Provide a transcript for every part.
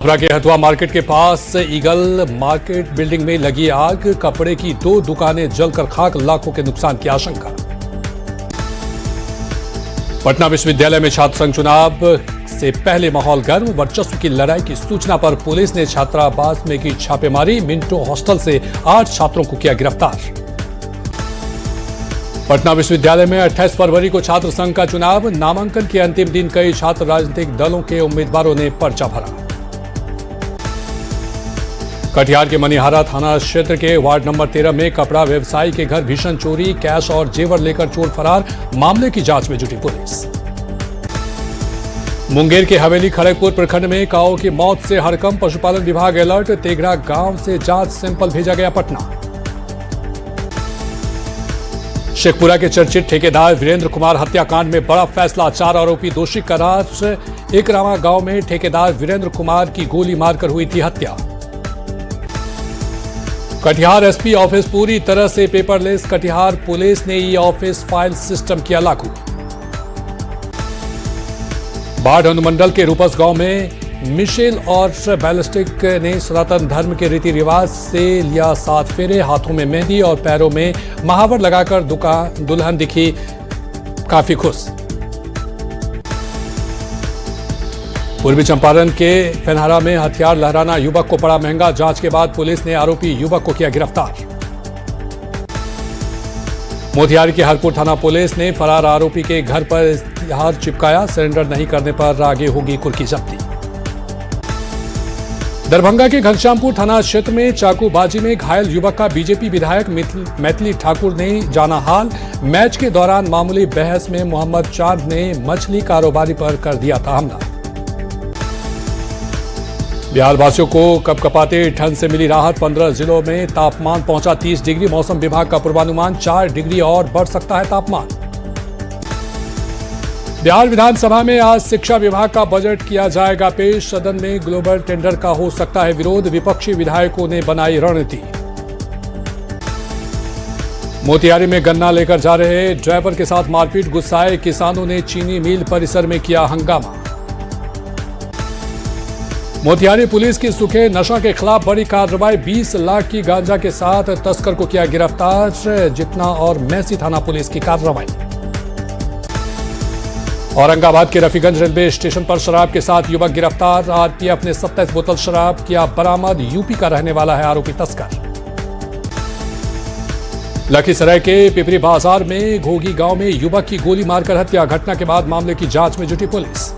मथुरा के हथुआ मार्केट के पास eagle market building में लगी आग, कपड़े की 2 दुकानें जलकर खाक, लाखों के नुकसान की आशंका। पटना विश्वविद्यालय में छात्र संघ चुनाव से पहले माहौल गर्म, वर्चस्व की लड़ाई की सूचना पर पुलिस ने छात्रावास में की छापेमारी, मिंटो हॉस्टल से 8 छात्रों को किया गिरफ्तार। पटना विश्वविद्यालय में 28 फरवरी को छात्र संघ का चुनाव, नामांकन के अंतिम दिन कई छात्र राजनीतिक दलों के उम्मीदवारों ने पर्चा भरा। कटिहार के मनिहारा थाना क्षेत्र के वार्ड नंबर 13 में कपड़ा व्यवसायी के घर भीषण चोरी, कैश और जेवर लेकर चोर फरार, मामले की जांच में जुटी पुलिस। मुंगेर के हवेली खड़गपुर प्रखंड में काऊ की मौत से हड़कंप, पशुपालन विभाग अलर्ट, तेघड़ा गांव से जांच सैंपल भेजा गया पटना। शेखपुरा के चर्चित ठेकेदार वीरेंद्र कुमार हत्याकांड में बड़ा फैसला, 4 आरोपी दोषी करार। एकरामा गांव में ठेकेदार वीरेंद्र कुमार की गोली मारकर हुई थी हत्या। कटिहार एसपी ऑफिस पूरी तरह से पेपरलेस, कटिहार पुलिस ने ई ऑफिस फाइल सिस्टम किया लागू। बाढ़ अनुमंडल के रूपस गांव में मिशेल और बैलिस्टिक ने सनातन धर्म के रीति रिवाज से लिया 7 फेरे, हाथों में मेहंदी और पैरों में महावर लगाकर दुल्हन दिखी काफी खुश। पूर्वी चंपारण के फेनहारा में हथियार लहराना युवक को पड़ा महंगा, जांच के बाद पुलिस ने आरोपी युवक को किया गिरफ्तार। मोतिहारी के हरपुर थाना पुलिस ने फरार आरोपी के घर पर इश्तिहार चिपकाया, सरेंडर नहीं करने पर आगे होगी कुर्की जब्ती। दरभंगा के घनश्यामपुर थाना क्षेत्र में चाकूबाजी में घायल युवक का बीजेपी विधायक मैथिली ठाकुर ने जाना हाल, मैच के दौरान मामूली बहस में मोहम्मद चांद ने मछली कारोबारी पर कर दिया था हमला। बिहार वासियों को कपकपाते ठंड से मिली राहत, 15 जिलों में तापमान पहुंचा 30 डिग्री, मौसम विभाग का पूर्वानुमान 4 डिग्री और बढ़ सकता है तापमान। बिहार विधानसभा में आज शिक्षा विभाग का बजट किया जाएगा पेश, सदन में ग्लोबल टेंडर का हो सकता है विरोध, विपक्षी विधायकों ने बनाई रणनीति। मोतिहारी में गन्ना लेकर जा रहे ड्राइवर के साथ मारपीट, गुस्साए किसानों ने चीनी मिल परिसर में किया हंगामा। मोतिहारी पुलिस की सूखे नशा के खिलाफ बड़ी कार्रवाई, 20 लाख की गांजा के साथ तस्कर को किया गिरफ्तार, जितना और मैसी थाना पुलिस की कार्रवाई। औरंगाबाद के रफीगंज रेलवे स्टेशन पर शराब के साथ युवक गिरफ्तार, आरपीएफ ने 27 बोतल शराब किया बरामद, यूपी का रहने वाला है आरोपी तस्कर। लखीसराय के पिपरी बाजार में घोगी गांव में युवक की गोली मारकर हत्या, घटना के बाद मामले की जांच में जुटी पुलिस।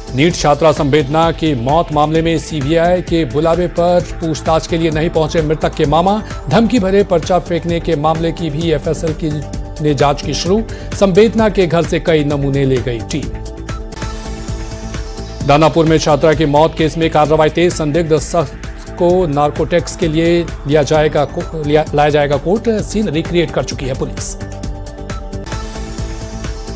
नीट छात्रा संवेदना की मौत मामले में सीबीआई के बुलावे पर पूछताछ के लिए नहीं पहुंचे मृतक के मामा, धमकी भरे पर्चा फेंकने के मामले की भी एफएसएल ने जांच की शुरू, संवेदना के घर से कई नमूने ले गई टीम। दानापुर में छात्रा की मौत केस में कार्रवाई तेज, संदिग्ध शख्स को नार्कोटिक्स के लिए लाया जाएगा कोर्ट, सीन रिक्रिएट कर चुकी है पुलिस।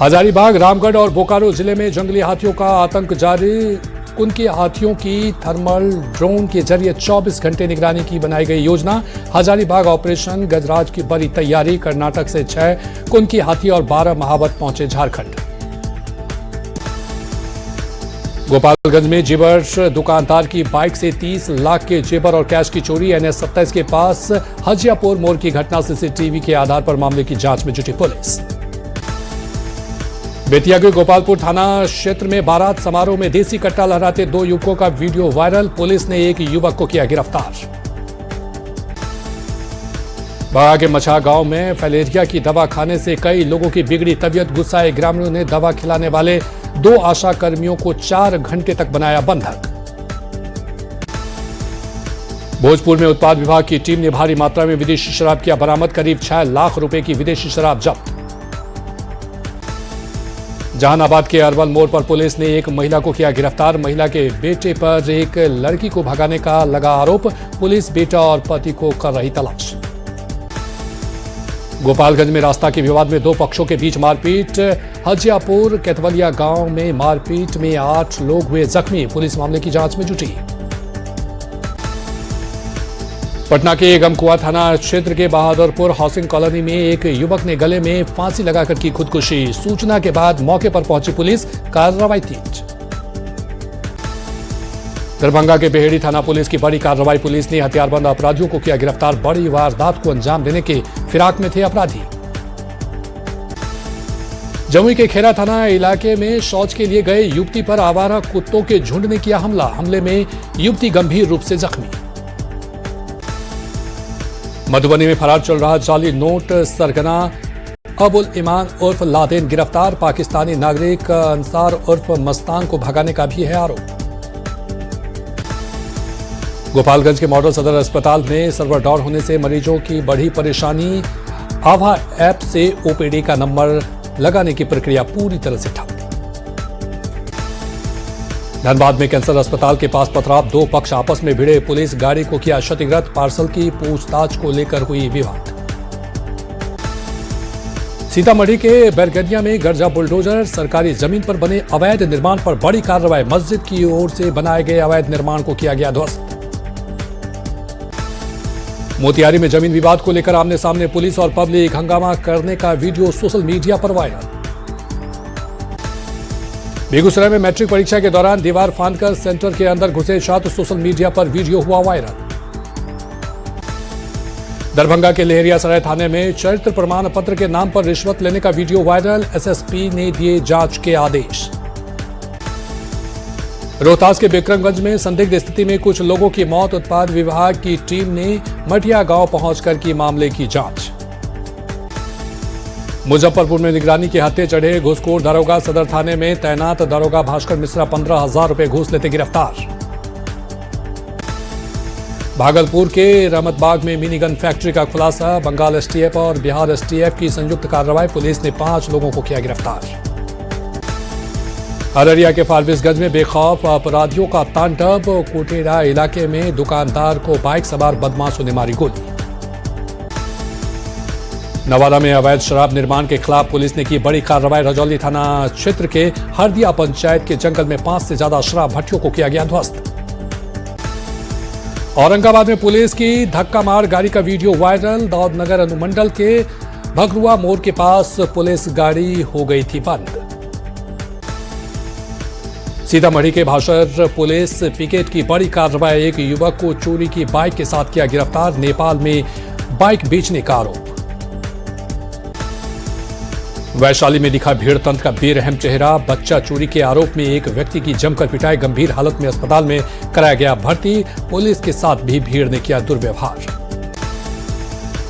हजारीबाग, रामगढ़ और बोकारो जिले में जंगली हाथियों का आतंक जारी, कुनकी हाथियों की थर्मल ड्रोन के जरिए 24 घंटे निगरानी की बनाई गई योजना, हजारीबाग ऑपरेशन गजराज की बड़ी तैयारी, कर्नाटक से 6 कुनकी हाथी और 12 महावत पहुंचे झारखंड। गोपालगंज में जेवर दुकानदार की बाइक से 30 लाख के जेवर और कैश की चोरी, NH 27 के पास हजियापुर मोड़ की घटना, सीसीटीवी के आधार पर मामले की जांच में जुटी पुलिस। बेतिया के गोपालपुर थाना क्षेत्र में बारात समारोह में देसी कट्टा लहराते 2 युवकों का वीडियो वायरल, पुलिस ने एक युवक को किया गिरफ्तार। बागा के मछा गांव में फैलेरिया की दवा खाने से कई लोगों की बिगड़ी तबीयत, गुस्साए ग्रामीणों ने दवा खिलाने वाले 2 आशा कर्मियों को 4 घंटे तक बनाया बंधक। भोजपुर में उत्पाद विभाग की टीम ने भारी मात्रा में विदेशी शराब किया बरामद, करीब 6 लाख रुपए की विदेशी शराब जब्त। जहानाबाद के अरवल मोड़ पर पुलिस ने एक महिला को किया गिरफ्तार, महिला के बेटे पर एक लड़की को भगाने का लगा आरोप, पुलिस बेटा और पति को कर रही तलाश। गोपालगंज में रास्ता के विवाद में 2 पक्षों के बीच मारपीट, हजियापुर केतवलिया गांव में मारपीट में 8 लोग हुए जख्मी, पुलिस मामले की जांच में जुटी। पटना के गमकुआ थाना क्षेत्र के बहादुरपुर हाउसिंग कॉलोनी में एक युवक ने गले में फांसी लगाकर की खुदकुशी। सूचना के बाद मौके पर पहुंची पुलिस, कार्रवाई तेज। दरभंगा के बेहेड़ी थाना पुलिस की बड़ी कार्रवाई। पुलिस ने हथियारबंद अपराधियों को किया गिरफ्तार। बड़ी वारदात को अंजाम देने के फिराक में थे अपराधी। जमुई के खेरा थाना इलाके में शौच के लिए गए युवती पर आवारा कुत्तों के झुंड ने किया हमला। हमले में युवती गंभीर रूप से जख्मी। मधुबनी में फरार चल रहा जाली नोट सरगना अबुल ईमान उर्फ लादेन गिरफ्तार। पाकिस्तानी नागरिक अंसार उर्फ मस्तान को भगाने का भी है आरोप। गोपालगंज के मॉडल सदर अस्पताल में सर्वर डाउन होने से मरीजों की बढ़ी परेशानी। आभा ऐप से ओपीडी का नंबर लगाने की प्रक्रिया पूरी तरह से ठप। धनबाद में कैंसर अस्पताल के पास पथराव। दो पक्ष आपस में भिड़े। पुलिस गाड़ी को किया क्षतिग्रस्त। पार्सल की पूछताछ को लेकर हुई विवाद। सीतामढ़ी के बैरगनिया में गर्जा बुलडोजर। सरकारी जमीन पर बने अवैध निर्माण पर बड़ी कार्रवाई। मस्जिद की ओर से बनाए गए अवैध निर्माण को किया गया ध्वस्त। मोतिहारी में जमीन विवाद को लेकर आमने सामने पुलिस और पब्लिक। हंगामा करने का वीडियो सोशल मीडिया पर वायरल। बेगूसराय में मैट्रिक परीक्षा के दौरान दीवार फांदकर सेंटर के अंदर घुसे छात्र। सोशल मीडिया पर वीडियो हुआ वायरल। दरभंगा के लहेरियासराय थाने में चरित्र प्रमाण पत्र के नाम पर रिश्वत लेने का वीडियो वायरल। एसएसपी ने दिए जांच के आदेश। रोहतास के बिक्रमगंज में संदिग्ध स्थिति में कुछ लोगों की मौत। उत्पाद विभाग की टीम ने मटिया गांव पहुंचकर की मामले की जांच। मुजफ्फरपुर में निगरानी के हत्थे चढ़े घूसखोर दारोगा। सदर थाने में तैनात दारोगा भास्कर मिश्रा 15,000 रुपए घूस लेते गिरफ्तार। भागलपुर के रहमतबाग में मिनी गन फैक्ट्री का खुलासा। बंगाल एसटीएफ और बिहार एसटीएफ की संयुक्त कार्रवाई। पुलिस ने 5 लोगों को किया गिरफ्तार। अररिया के फारबिसगंज में बेखौफ अपराधियों का तांडव। कोटेड़ा इलाके में दुकानदार को बाइक सवार बदमाशों ने मारी गोली। नवादा में अवैध शराब निर्माण के खिलाफ पुलिस ने की बड़ी कार्रवाई। रजौली थाना क्षेत्र के हरदिया पंचायत के जंगल में 5 से ज्यादा शराब भट्टियों को किया गया ध्वस्त। औरंगाबाद में पुलिस की धक्का मार गाड़ी का वीडियो वायरल। दाऊदनगर अनुमंडल के भगरुआ मोड़ के पास पुलिस गाड़ी हो गई थी बंद। सीतामढ़ी के भाषर पुलिस पिकेट की बड़ी कार्रवाई। एक युवक को चोरी की बाइक के साथ किया गिरफ्तार। नेपाल में बाइक बेचने का आरोप। वैशाली में दिखा भीड़ तंत्र का बेरहम चेहरा। बच्चा चोरी के आरोप में एक व्यक्ति की जमकर पिटाई। गंभीर हालत में अस्पताल में कराया गया भर्ती। पुलिस के साथ भी भीड़ ने किया दुर्व्यवहार।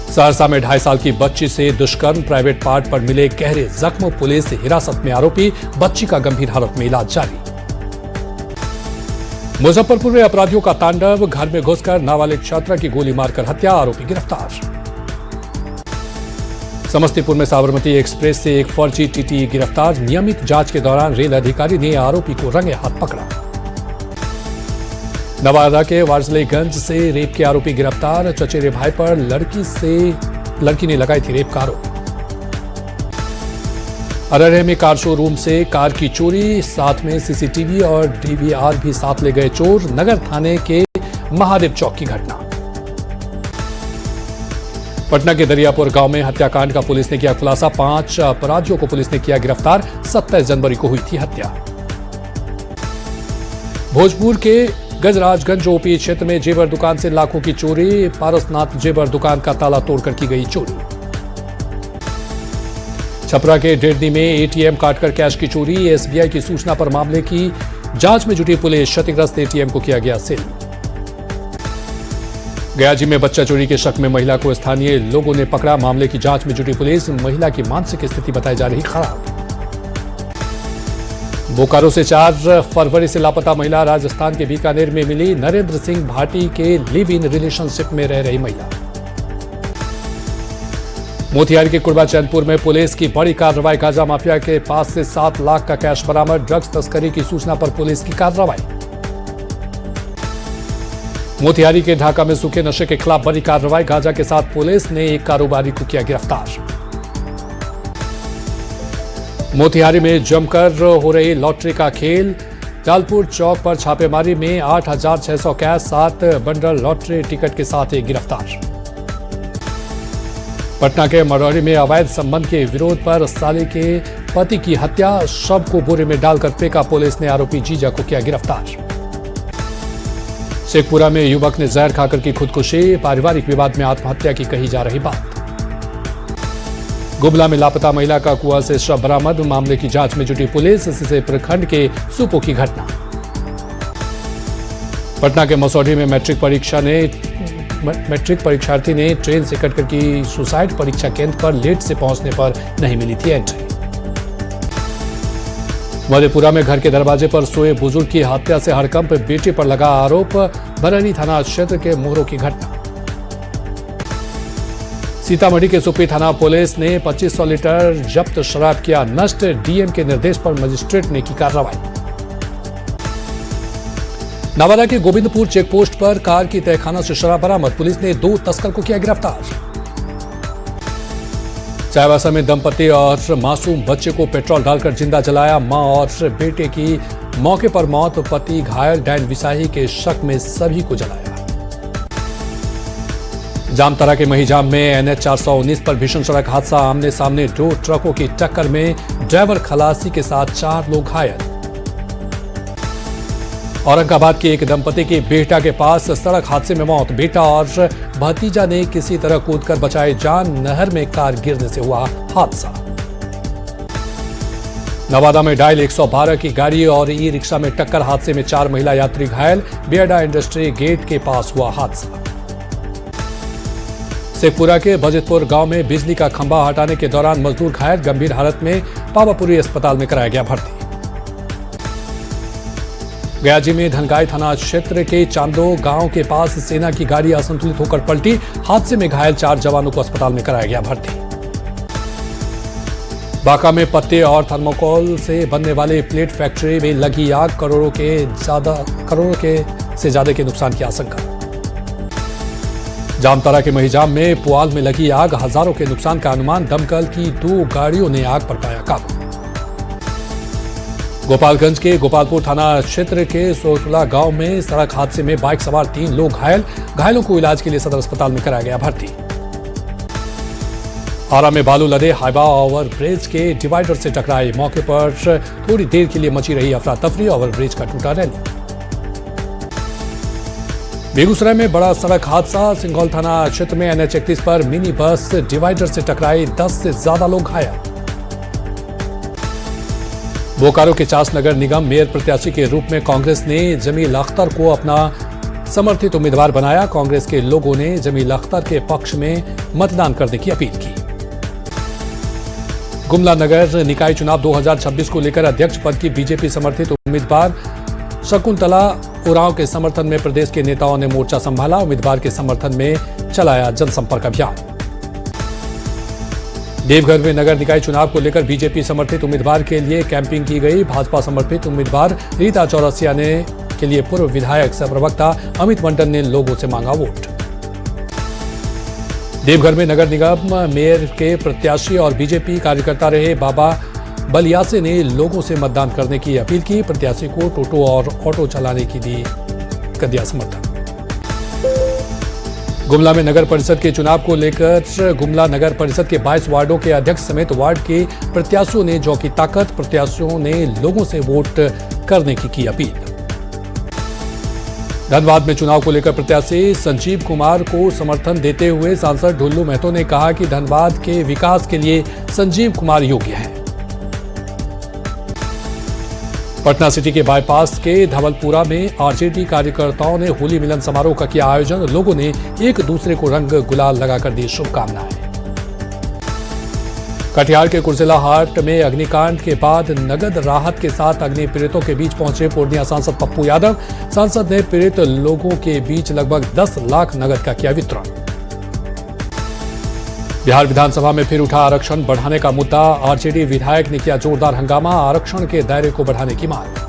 सहरसा में 2.5 साल की बच्ची से दुष्कर्म। प्राइवेट पार्ट पर मिले गहरे जख्म। पुलिस हिरासत में आरोपी। बच्ची का गंभीर हालत में इलाज जारी। मुजफ्फरपुर में अपराधियों का तांडव। घर में घुसकर नाबालिग छात्रा की गोली मारकर हत्या। आरोपी गिरफ्तार। समस्तीपुर में साबरमती एक्सप्रेस से एक फर्जी टीटी गिरफ्तार। नियमित जांच के दौरान रेल अधिकारी ने आरोपी को रंगे हाथ पकड़ा। नवादा के वारसलीगंज से रेप के आरोपी गिरफ्तार। चचेरे भाई पर लड़की ने लगाई थी रेप का आरोप। अररिया में कार शोरूम से कार की चोरी। साथ में सीसीटीवी और डीवीआर भी साथ ले गए चोर। नगर थाने के महादेव चौक की घटना। पटना के दरियापुर गांव में हत्याकांड का पुलिस ने किया खुलासा। 5 अपराधियों को पुलिस ने किया गिरफ्तार। 27 जनवरी को हुई थी हत्या। भोजपुर के गजराजगंज ओपी क्षेत्र में जेवर दुकान से लाखों की चोरी। पारसनाथ जेवर दुकान का ताला तोड़कर की गई चोरी। छपरा के डेडनी में एटीएम काटकर कैश की चोरी। एसबीआई की सूचना पर मामले की जांच में जुटी पुलिस। क्षतिग्रस्त एटीएम को किया गया सील। गयाजी में बच्चा चोरी के शक में महिला को स्थानीय लोगों ने पकड़ा। मामले की जांच में जुटी पुलिस। महिला की मानसिक स्थिति बताई जा रही खराब। बोकारो से 4 फरवरी से लापता महिला। राजस्थान के बीकानेर में मिली। नरेंद्र सिंह भाटी के लिव इन रिलेशनशिप में रह रही महिला। मोतिहारी के कुरबा चैनपुर में पुलिस की बड़ी कार्रवाई। गांजा माफिया के पास से 7 लाख का कैश बरामद। ड्रग्स तस्करी की सूचना पर पुलिस की कार्रवाई। मोतिहारी के ढाका में सूखे नशे के खिलाफ बड़ी कार्रवाई। गांजा के साथ पुलिस ने एक कारोबारी को किया गिरफ्तार। मोतिहारी में जमकर हो रही लॉटरी का खेल। जालपुर चौक पर छापेमारी में 8,600 कैश 7 बंडल लॉटरी टिकट के साथ एक गिरफ्तार। पटना के मरौरी में अवैध संबंध के विरोध पर साले के पति की हत्या। शव को बोरे में डालकर फेंका। पुलिस ने आरोपी जीजा को किया गिरफ्तार। शेखपुरा में युवक ने जहर खाकर की खुदकुशी, पारिवारिक विवाद में आत्महत्या की कही जा रही बात। गुमला में लापता महिला का कुआं से शव बरामद, मामले की जांच में जुटी पुलिस, इससे प्रखंड के सुपो की घटना। पटना के मसौढ़ी में मैट्रिक परीक्षार्थी ने ट्रेन से कटकर की सुसाइड, परीक्षा केंद्र पर लेट से पहुंचने पर नहीं मिली थी एंट्री। मधेपुरा में घर के दरवाजे पर सोए बुजुर्ग की हत्या से हड़कंप, बेटे पर लगा आरोप, बरहनी थाना क्षेत्र के मोहरों की घटना। सीतामढ़ी के सुपी थाना पुलिस ने 2500 लीटर जब्त शराब किया नष्ट, डीएम के निर्देश पर मजिस्ट्रेट ने की कार्रवाई। नवादा के गोविंदपुर चेकपोस्ट पर कार की तहखाना से शराब बरामद, पुलिस ने 2 तस्कर को किया गिरफ्तार। चाईबासा में दंपति और मासूम बच्चे को पेट्रोल डालकर जिंदा जलाया, मां और बेटे की मौके पर मौत, पति घायल, डैन विसाही के शक में सभी को जलाया। जामताड़ा के महिजाम में NH 419 पर भीषण सड़क हादसा, आमने सामने 2 ट्रकों की टक्कर में ड्राइवर खलासी के साथ 4 लोग घायल। औरंगाबाद के एक दंपति की बेहटा के पास सड़क हादसे में मौत, बेटा और भतीजा ने किसी तरह कूदकर बचाई जान, नहर में कार गिरने से हुआ हादसा। नवादा में डायल 112 की गाड़ी और ई रिक्शा में टक्कर, हादसे में 4 महिला यात्री घायल, बेहटा इंडस्ट्री गेट के पास हुआ हादसा। शेखपुरा के भजतपुर गांव में बिजली का खंभा हटाने के दौरान मजदूर घायल, गंभीर हालत में पावापुरी अस्पताल में कराया गया भर्ती। गयाजी में धनगाई थाना क्षेत्र के चांदो गांव के पास सेना की गाड़ी असंतुलित होकर पलटी, हादसे में घायल 4 जवानों को अस्पताल में कराया गया भर्ती। बांका में पत्ते और थर्मोकोल से बनने वाले प्लेट फैक्ट्री में लगी आग, करोड़ों से ज्यादा के नुकसान की आशंका। जामताड़ा के महिजाम में पुआल में लगी आग, हजारों के नुकसान का अनुमान, दमकल की 2 गाड़ियों ने आग पर पाया काबू। गोपालगंज के गोपालपुर थाना क्षेत्र के सोटला गांव में सड़क हादसे में बाइक सवार 3 लोग घायल, घायलों को इलाज के लिए सदर अस्पताल में कराया गया भर्ती। आरा में बालू लदे हाइवा ओवर ब्रिज के डिवाइडर से टकराए, मौके पर थोड़ी देर के लिए मची रही अफरा तफरी, ओवर ब्रिज का टूटा रैली। बेगूसराय में बड़ा सड़क हादसा, सिंघौल थाना क्षेत्र में NH 31 पर मिनी बस डिवाइडर से टकराई, 10 से ज्यादा लोग घायल। बोकारो के चास नगर निगम मेयर प्रत्याशी के रूप में कांग्रेस ने जमील अख्तर को अपना समर्थित उम्मीदवार बनाया, कांग्रेस के लोगों ने जमील अख्तर के पक्ष में मतदान करने की अपील की। गुमला नगर निकाय चुनाव 2026 को लेकर अध्यक्ष पद की बीजेपी समर्थित उम्मीदवार शकुंतला उरांव के समर्थन में प्रदेश के नेताओं ने मोर्चा संभाला, उम्मीदवार के समर्थन में चलाया जनसंपर्क अभियान। देवघर में नगर निकाय चुनाव को लेकर बीजेपी समर्थित उम्मीदवार के लिए कैंपिंग की गई, भाजपा समर्थित उम्मीदवार रीता चौरसिया ने के लिए पूर्व विधायक सह प्रवक्ता अमित मंडल ने लोगों से मांगा वोट। देवघर में नगर निगम मेयर के प्रत्याशी और बीजेपी कार्यकर्ता रहे बाबा बलियासे ने लोगों से मतदान करने की अपील की, प्रत्याशी को टोटो और ऑटो चलाने की कर दिया समर्थन। गुमला में नगर परिषद के चुनाव को लेकर गुमला नगर परिषद के 22 वार्डों के अध्यक्ष समेत वार्ड के प्रत्याशियों ने झोंकी ताकत, प्रत्याशियों ने लोगों से वोट करने की अपील। धनबाद में चुनाव को लेकर प्रत्याशी संजीव कुमार को समर्थन देते हुए सांसद ढुल्लू महतो ने कहा कि धनबाद के विकास के लिए संजीव कुमार योग्य हैं। पटना सिटी के बाईपास के धवलपुरा में आरजेडी कार्यकर्ताओं ने होली मिलन समारोह का किया आयोजन, लोगों ने एक दूसरे को रंग गुलाल लगाकर दी शुभकामनाएं। कटिहार के कुर्सेला हाट में अग्निकांड के बाद नगद राहत के साथ अग्नि पीड़ितों के बीच पहुंचे पूर्णिया सांसद पप्पू यादव, सांसद ने पीड़ित लोगों के बीच लगभग 10 लाख नगद का किया वितरण। बिहार विधानसभा में फिर उठा आरक्षण बढ़ाने का मुद्दा, आरजेडी विधायक ने किया जोरदार हंगामा, आरक्षण के दायरे को बढ़ाने की मांग।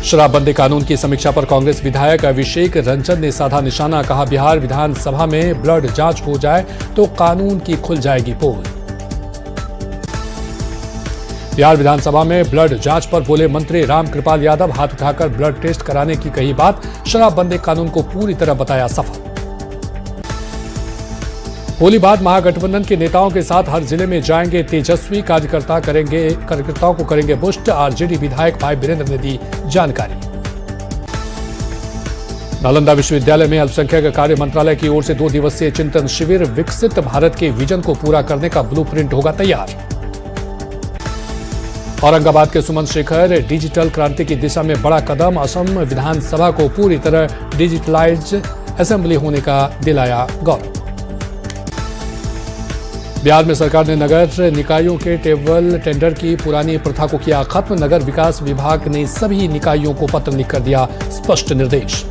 शराबबंदी कानून की समीक्षा पर कांग्रेस विधायक अभिषेक रंजन ने साधा निशाना, कहा बिहार विधानसभा में ब्लड जांच हो जाए तो कानून की खुल जाएगी पोल। बिहार विधानसभा में ब्लड जांच पर बोले मंत्री रामकृपाल यादव, हाथ उठाकर ब्लड टेस्ट कराने की कही बात, शराबबंदी कानून को पूरी तरह बताया सफल। होली बाद महागठबंधन के नेताओं के साथ हर जिले में जाएंगे तेजस्वी, कार्यकर्ताओं को करेंगे बुस्ट, आरजेडी विधायक भाई वीरेंद्र ने दी जानकारी। नालंदा विश्वविद्यालय में अल्पसंख्यक कार्य मंत्रालय की ओर से 2 दिवसीय चिंतन शिविर। विकसित भारत के विजन को पूरा करने का ब्लूप्रिंट होगा तैयार। औरंगाबाद के सुमन शेखर, डिजिटल क्रांति की दिशा में बड़ा कदम। असम विधानसभा को पूरी तरह डिजिटलाइज्ड असेंबली होने का दिलाया गौरव। बिहार में सरकार ने नगर निकायों के टेबल टेंडर की पुरानी प्रथा को किया खत्म। नगर विकास विभाग ने सभी निकायों को पत्र लिखकर दिया स्पष्ट निर्देश।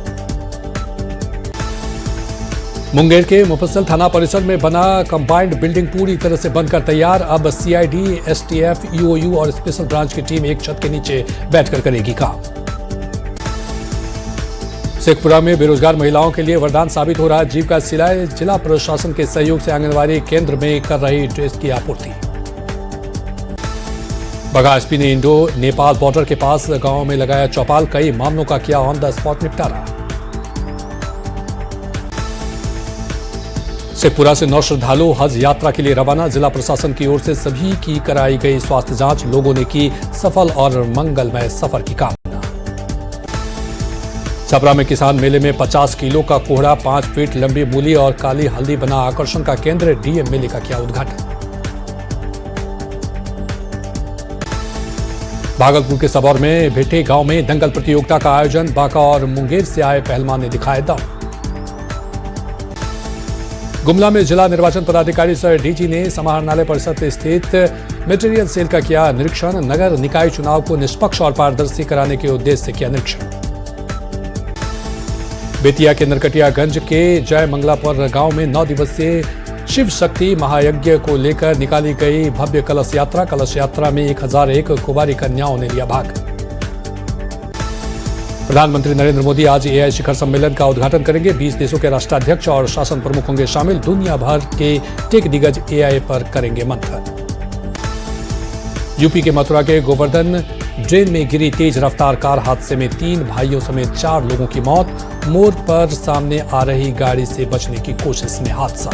मुंगेर के मुफस्सल थाना परिसर में बना कंबाइंड बिल्डिंग पूरी तरह से बनकर तैयार। अब सीआईडी, एसटीएफ, ईओयू और स्पेशल ब्रांच की टीम एक छत के नीचे बैठकर करेगी काम। शेखपुरा में बेरोजगार महिलाओं के लिए वरदान साबित हो रहा जीविका सिलाई। जिला प्रशासन के सहयोग से आंगनबाड़ी केंद्र में कर रही ड्रेस की आपूर्ति। बघा एसपी ने इंडो नेपाल बॉर्डर के पास गांव में लगाया चौपाल। कई मामलों का किया ऑन द स्पॉट निपटारा। शेखपुरा से 9 श्रद्धालु हज यात्रा के लिए रवाना। जिला प्रशासन की ओर से सभी की कराई गई स्वास्थ्य जांच। लोगों ने की सफल और मंगलमय सफर की कामना। छपरा में किसान मेले में 50 किलो का कोहड़ा, 5 फीट लंबी मूली और काली हल्दी बना आकर्षण का केंद्र। डीएम मेले का किया उद्घाटन। भागलपुर के सबौर में भेटे गांव में दंगल प्रतियोगिता का आयोजन। बांका और मुंगेर से आए पहलवान ने दिखाए दम। गुमला में जिला निर्वाचन पदाधिकारी सर डीजी ने समाहरणालय परिसर स्थित मटेरियल सेल का किया निरीक्षण। नगर निकाय चुनाव को निष्पक्ष और पारदर्शी कराने के उद्देश्य से किया निरीक्षण। बेतिया के नरकटियागंज के जय मंगलापुर गांव में 9 दिवसीय शिव शक्ति महायज्ञ को लेकर निकाली गई भव्य कलश यात्रा। कलश यात्रा में 1001 कुंवारी कन्याओं ने लिया भाग। प्रधानमंत्री नरेंद्र मोदी आज एआई शिखर सम्मेलन का उद्घाटन करेंगे। 20 देशों के राष्ट्राध्यक्ष और शासन प्रमुख होंगे शामिल। दुनिया भर के टेक दिग्गज एआई पर करेंगे मंथन। यूपी के मथुरा के गोवर्धन ड्रेन में गिरी तेज रफ्तार कार हादसे में 3 भाइयों समेत 4 लोगों की मौत। मोड़ पर सामने आ रही गाड़ी से बचने की कोशिश में हादसा।